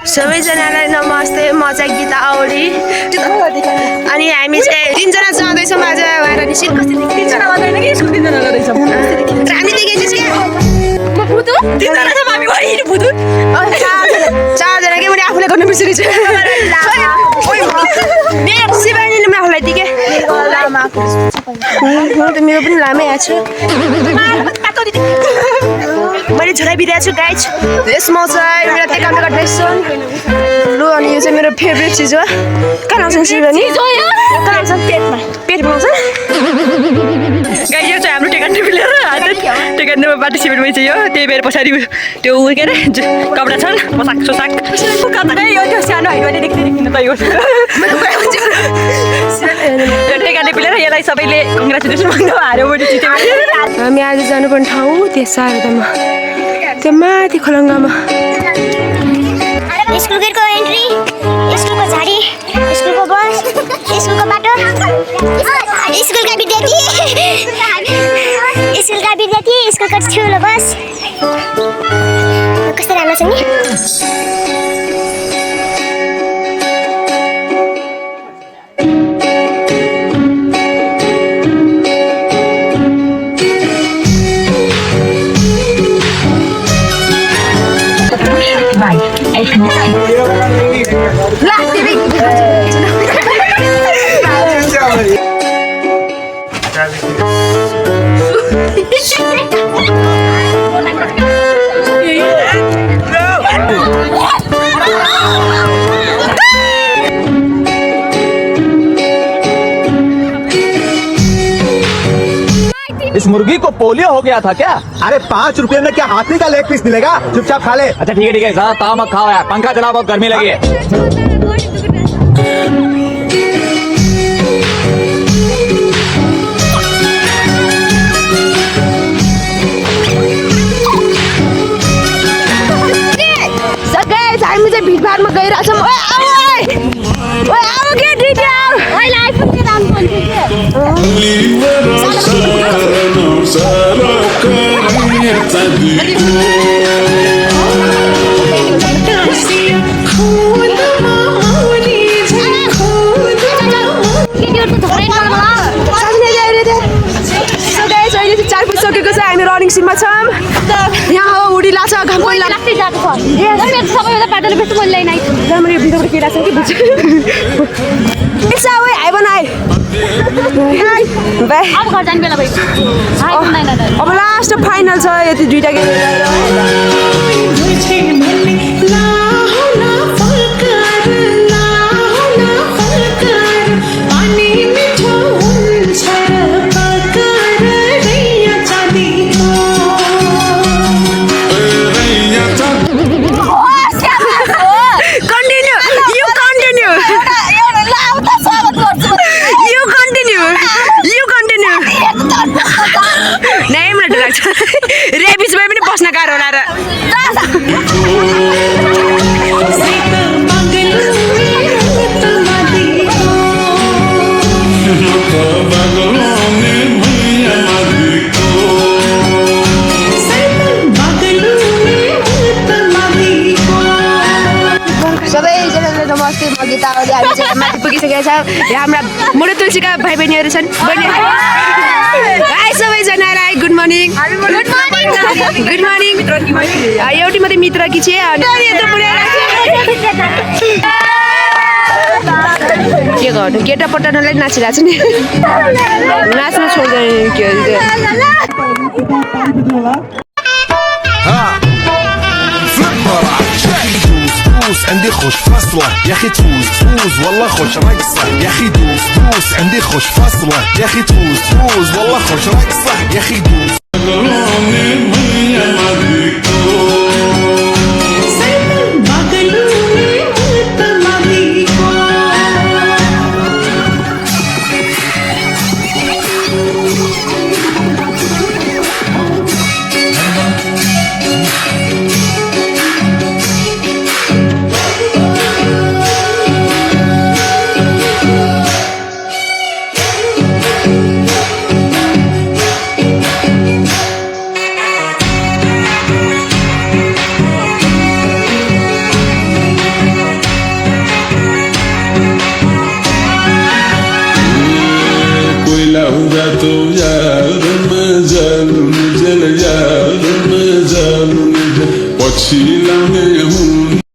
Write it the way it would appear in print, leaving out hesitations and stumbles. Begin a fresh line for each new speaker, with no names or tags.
सबैजनालाई नमस्ते, म चाहिँ गीता औडी अनि हामी चाहिँ 3 जना जाँदैछौँ आज भएर निश्चित कति 3 जना मात्रै होइन कि स्कुल 3 जना जाँदैछौँ हामी देखेपछि के म भुतु 3 जना छ हामी वही भुतु 4 जना के मैले आफूले गर्न बिर्सिरहेछु शिवानीले पनि आफूलाई दिए त मेरो पनि लामै आएको छु मैले झोला बिराएको छु गाइज यसमा चाहिँ मेरो टेकामेका ड्रेस छन् लु अनि यो चाहिँ मेरो फेभरेट चिज हो कहाँ आउँछ शिवानी कहाँ आउँछ पेटमा आउँछ गाइज यो चाहिँ हाम्रो टेकान्डे प्लेयर टेकान्डेमा पार्टिसिपेट भइन्छ यो त्यही भएर पछाडि त्यो उ के अरे कपडा छन् पोसाक सोसाक कता यो त्यो सानो हाइटवाले देख्दैन त यो टेकान्डे प्लेयर यसलाई सबैले कङ्ग्रेचुलेसन भन्नु हार्यो मैले जितेँ हामी आज जानुपर्ने ठाउँ त्यो शारदामा त्यो माथि खलङ्गामा
स्कुलको एन्ट्री स्कुलको झाडी स्कुलको बस स्कुलको बाटो स्कुलका विद्यार्थी स्कुलको ठुलो बस कस्तो राम्रो छ नि
इस मुर्गी को पोलियो हो गया था क्या?
अरे 5 रुपए में क्या हाथी का लेग पीस मिलेगा? चुपचाप खा ले।
अच्छा ठीक है ज्यादा ताव मत खाओ यार, पंखा चलाओ, बहुत गर्मी लगी है।
हामी चाहिँ भिडभाडमा गइरहेछौँ सकेको छ हामी रनिङ सिनमा छौँ यहाँ हावा उडी लाग्छ घाम पनि लाग्छ सबैभन्दा बाटोले बेसी मैले ल्याइन मैले भित्रबाट के लाग्छ कि बुझ्छु हाई बनाए अब घर जाने बेला भयो अब लास्ट फाइनल छ यति दुईटा गेम रेबिसमा पनि बस्न गाह्रो होला र सबैजनालाई नमस्ते म गीता औडी हामी चाहिँ माथि पुगिसकेका छौँ यहाँ हाम्रा मुडु तुलसीका भाइ बहिनीहरू छन् सबैजनालाई गुड मर्निङ गुड मर्निङ एउटी मात्रै मित्र कि छ के गर्नु केटा पटाउनलाई नाचिरहेको छ नि नाच्न छोड्दैन के
عندي خوش فصلة يا اخي تفوز والله خوش رقصة يا اخي دوس عندي خوش فصلة يا اخي تفوز والله خوش رقصة يا اخي دوس
तो यार मजाल मुझे यार मजाल मुझे पछिलाउने